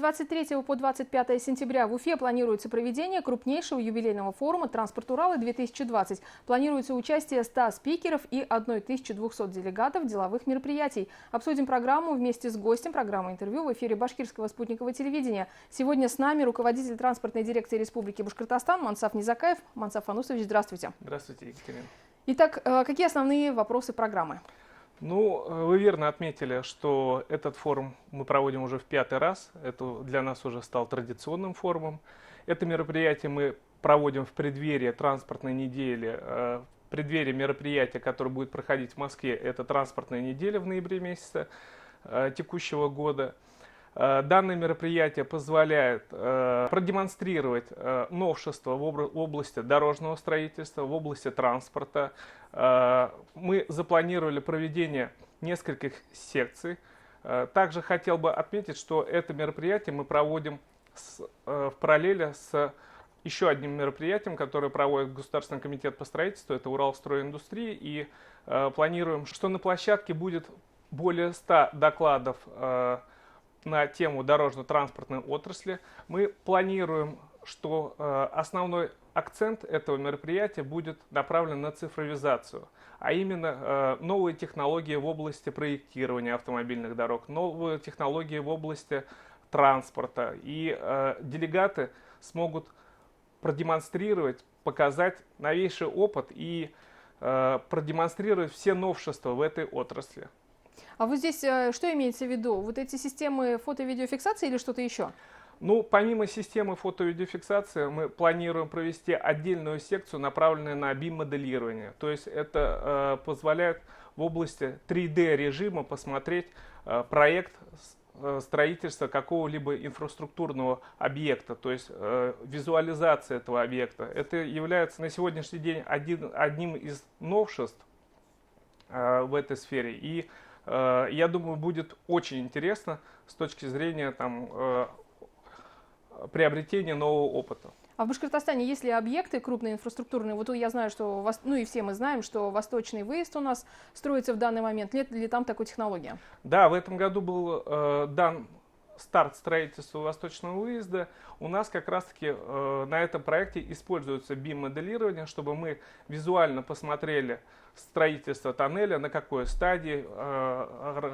23 по 25 сентября в Уфе планируется проведение крупнейшего юбилейного форума «Транспорт Урала-2020». Планируется участие 100 спикеров и 1200 делегатов деловых мероприятий. Обсудим программу вместе с гостем программы «Интервью» в эфире Башкирского спутникового телевидения. Сегодня с нами руководитель транспортной дирекции Республики Башкортостан Мансаф Низакаев. Мансаф Анусович, здравствуйте. Здравствуйте, Екатерина. Итак, какие основные вопросы программы? Ну, вы верно отметили, что этот форум мы проводим уже в 5-й раз. Это для нас уже стал традиционным форумом. Это мероприятие мы проводим в преддверии транспортной недели, в преддверии мероприятия, которое будет проходить в Москве. Это транспортная неделя в ноябре месяце текущего года. Данное мероприятие позволяет продемонстрировать новшества в области дорожного строительства, в области транспорта. Мы запланировали проведение нескольких секций. Также хотел бы отметить, что это мероприятие мы проводим в параллели с еще одним мероприятием, которое проводит Государственный комитет по строительству, это Уралстройиндустрии. И планируем, что на площадке будет более 100 докладов на тему дорожно-транспортной отрасли. Мы планируем, что основной акцент этого мероприятия будет направлен на цифровизацию, а именно новые технологии в области проектирования автомобильных дорог, новые технологии в области транспорта. И делегаты смогут продемонстрировать, показать новейший опыт и продемонстрировать все новшества в этой отрасли. А вот здесь что имеется в виду? Вот эти системы фото-видеофиксации или что-то еще? Ну, помимо системы фото-видеофиксации, мы планируем провести отдельную секцию, направленную на BIM-моделирование. То есть это позволяет в области 3D-режима посмотреть проект строительства какого-либо инфраструктурного объекта, то есть визуализация этого объекта. Это является на сегодняшний день одним из новшеств в этой сфере. И я думаю, будет очень интересно с точки зрения приобретения нового опыта. А в Башкортостане есть ли объекты крупные инфраструктурные? Вот я знаю, что, ну и все мы знаем, что Восточный выезд у нас строится в данный момент. Нет ли там такой технологии? Да, в этом году был дан старт строительства Восточного выезда. У нас как раз-таки на этом проекте используется BIM-моделирование, чтобы мы визуально посмотрели строительство тоннеля, на какой стадии,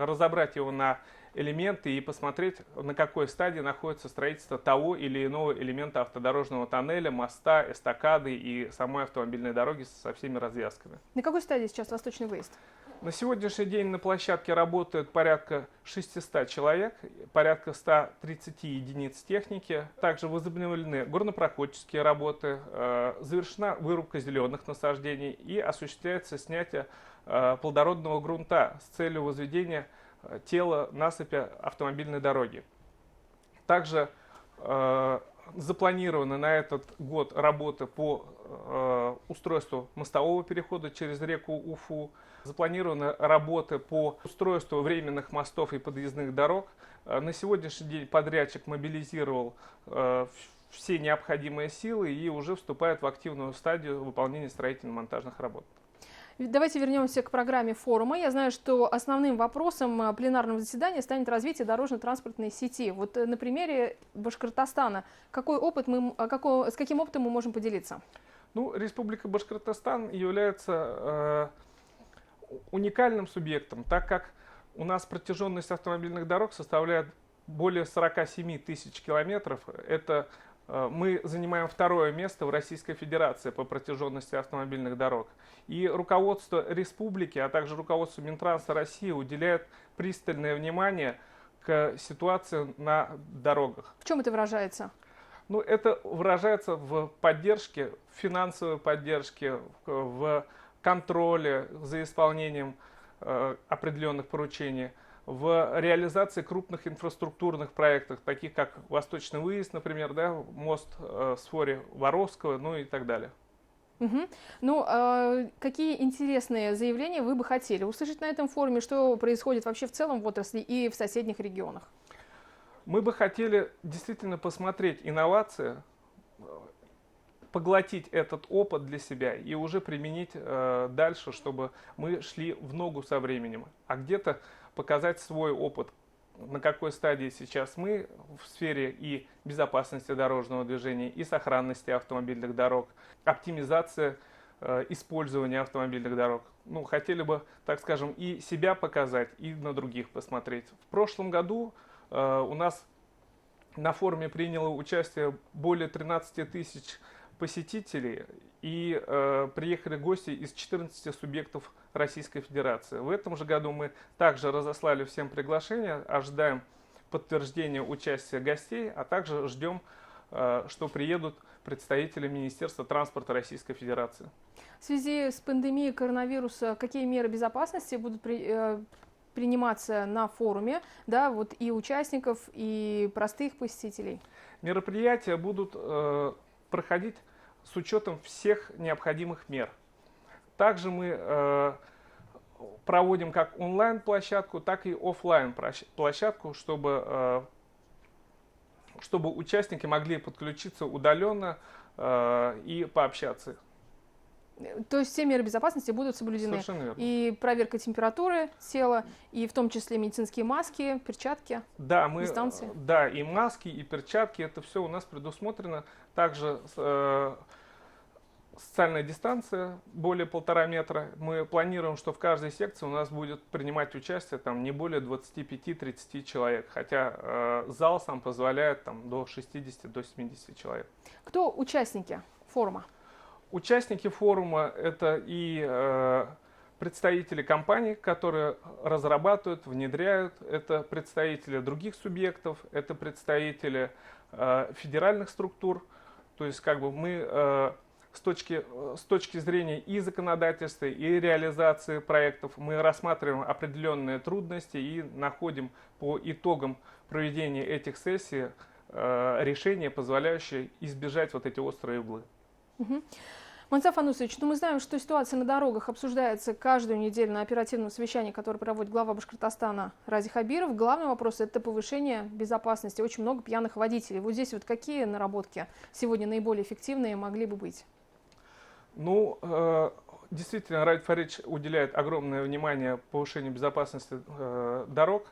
разобрать его на элементы и посмотреть, на какой стадии находится строительство того или иного элемента автодорожного тоннеля, моста, эстакады и самой автомобильной дороги со всеми развязками. На какой стадии сейчас Восточный выезд? На сегодняшний день на площадке работает порядка 600 человек, порядка 130 единиц техники. Также возобновлены горнопроходческие работы, завершена вырубка зеленых насаждений и осуществляется снятие плодородного грунта с целью возведения тела насыпи автомобильной дороги. Также запланированы на этот год работы по устройству мостового перехода через реку Уфу. Запланированы работы по устройству временных мостов и подъездных дорог. На сегодняшний день подрядчик мобилизировал все необходимые силы и уже вступает в активную стадию выполнения строительно-монтажных работ. Давайте вернемся к программе форума. Я знаю, что основным вопросом пленарного заседания станет развитие дорожно-транспортной сети. Вот на примере Башкортостана, с каким опытом мы можем поделиться? Ну, Республика Башкортостан является уникальным субъектом, так как у нас протяженность автомобильных дорог составляет более 47 тысяч километров. Это мы занимаем второе место в Российской Федерации по протяженности автомобильных дорог. И руководство республики, а также руководство Минтранса России уделяет пристальное внимание к ситуации на дорогах. В чем это выражается? Ну, это выражается в поддержке, в финансовой поддержке, в контроле за исполнением определенных поручений, в реализации крупных инфраструктурных проектов, таких как Восточный выезд, например, да, мост Сфори-Воровского, ну и так далее. Угу. Ну, какие интересные заявления вы бы хотели услышать на этом форуме, что происходит вообще в целом в отрасли и в соседних регионах? Мы бы хотели действительно посмотреть инновации, поглотить этот опыт для себя и уже применить дальше, чтобы мы шли в ногу со временем, а где-то показать свой опыт, на какой стадии сейчас мы в сфере и безопасности дорожного движения, и сохранности автомобильных дорог, оптимизация использования автомобильных дорог. Ну, хотели бы, так скажем, и себя показать, и на других посмотреть. В прошлом году у нас на форуме приняло участие более 13 тысяч посетителей, и приехали гости из 14 субъектов Российской Федерации. В этом же году мы также разослали всем приглашения, ожидаем подтверждения участия гостей, а также ждем, что приедут представители Министерства транспорта Российской Федерации. В связи с пандемией коронавируса, какие меры безопасности будут приниматься на форуме, да, вот и участников, и простых посетителей? Мероприятия будут проходить с учетом всех необходимых мер. Также мы проводим как онлайн-площадку, так и офлайн-площадку, чтобы участники могли подключиться удаленно и пообщаться. То есть все меры безопасности будут соблюдены. Совершенно верно. И проверка температуры тела, и в том числе медицинские маски, перчатки, да, дистанции. Да, и маски, и перчатки, это все у нас предусмотрено. Также социальная дистанция более 1,5 метра. Мы планируем, что в каждой секции у нас будет принимать участие там, не более 25-30 человек, хотя зал сам позволяет там, до 60-70 человек. Кто участники форума? Участники форума – это и представители компаний, которые разрабатывают, внедряют, это представители других субъектов, это представители федеральных структур. То есть как бы мы с точки зрения и законодательства, и реализации проектов мы рассматриваем определенные трудности и находим по итогам проведения этих сессий решения, позволяющие избежать вот эти острые углы. Мансаф Анусович, мы знаем, что ситуация на дорогах обсуждается каждую неделю на оперативном совещании, которое проводит глава Башкортостана Ради Хабиров. Главный вопрос – это повышение безопасности. Очень много пьяных водителей. Вот здесь вот какие наработки сегодня наиболее эффективные могли бы быть? Ну, действительно, Ради Фаридович уделяет огромное внимание повышению безопасности дорог.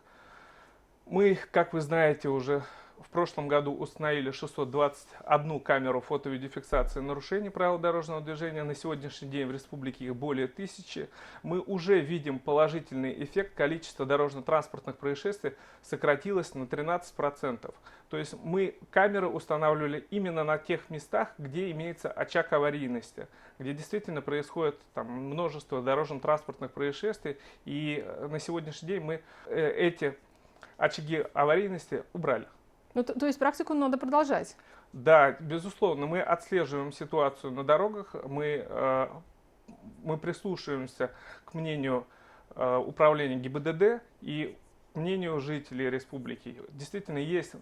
Мы, как вы знаете, уже в прошлом году установили 621 камеру фото-видеофиксации нарушений правил дорожного движения. На сегодняшний день в республике их более 1000. Мы уже видим положительный эффект. Количество дорожно-транспортных происшествий сократилось на 13%. То есть мы камеры устанавливали именно на тех местах, где имеется очаг аварийности, где действительно происходит там, множество дорожно-транспортных происшествий. И на сегодняшний день мы эти очаги аварийности убрали. Ну, то есть практику надо продолжать? Да, безусловно, мы отслеживаем ситуацию на дорогах, мы прислушиваемся к мнению управления ГИБДД и мнению жителей республики. Действительно, есть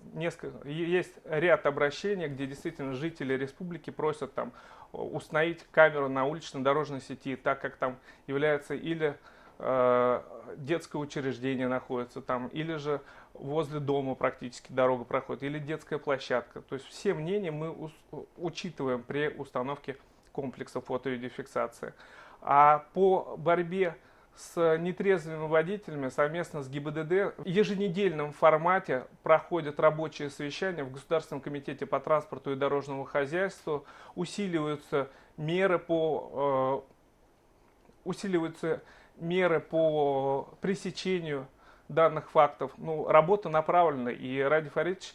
ряд обращений, где действительно жители республики просят там, установить камеру на улично-дорожной сети, так как там является или детское учреждение находится там, или же возле дома практически дорога проходит, или детская площадка. То есть все мнения мы учитываем при установке комплекса фото-видеофиксации. А по борьбе с нетрезвыми водителями совместно с ГИБДД в еженедельном формате проходят рабочие совещания в Государственном комитете по транспорту и дорожному хозяйству, усиливаются меры по пресечению данных фактов. Ну, работа направлена, и Ради Фаридович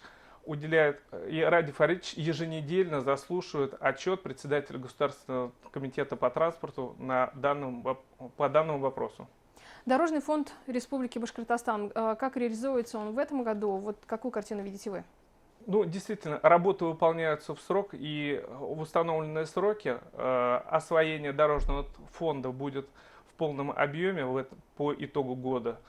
еженедельно заслушивает отчет председателя Государственного комитета по транспорту по данному вопросу. Дорожный фонд Республики Башкортостан, как реализуется он в этом году? Вот какую картину видите вы? Ну, действительно, работы выполняются в срок, и в установленные сроки освоение дорожного фонда будет в полном объеме по итогу года.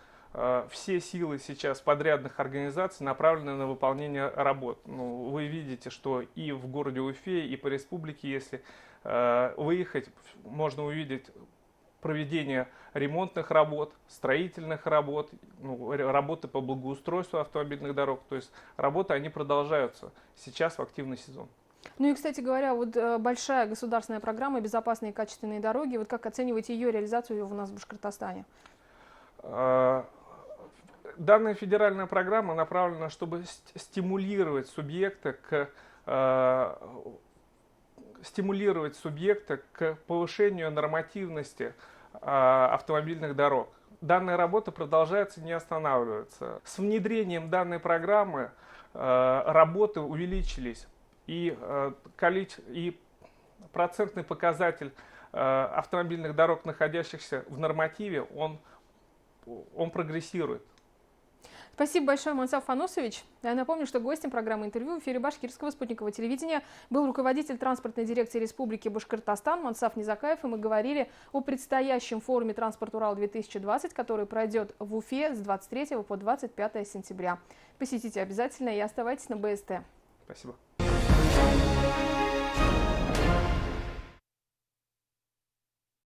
Все силы сейчас подрядных организаций направлены на выполнение работ. Ну, вы видите, что и в городе Уфе, и по республике, если выехать, можно увидеть проведение ремонтных работ, строительных работ, работы по благоустройству автомобильных дорог. То есть работы, они продолжаются сейчас в активный сезон. Ну и, кстати говоря, вот большая государственная программа «Безопасные и качественные дороги». Вот как оцениваете ее реализацию у нас в Башкортостане? Данная федеральная программа направлена, чтобы стимулировать субъекта к повышению нормативности автомобильных дорог. Данная работа продолжается, не останавливается. С внедрением данной программы работы увеличились, и процентный показатель автомобильных дорог, находящихся в нормативе, он прогрессирует. Спасибо большое, Мансаф Фанусович. Я напомню, что гостем программы интервью в эфире Башкирского спутникового телевидения был руководитель транспортной дирекции Республики Башкортостан Мансаф Низакаев, и мы говорили о предстоящем форуме «Транспорт Урал-2020», который пройдет в Уфе с 23 по 25 сентября. Посетите обязательно и оставайтесь на БСТ. Спасибо.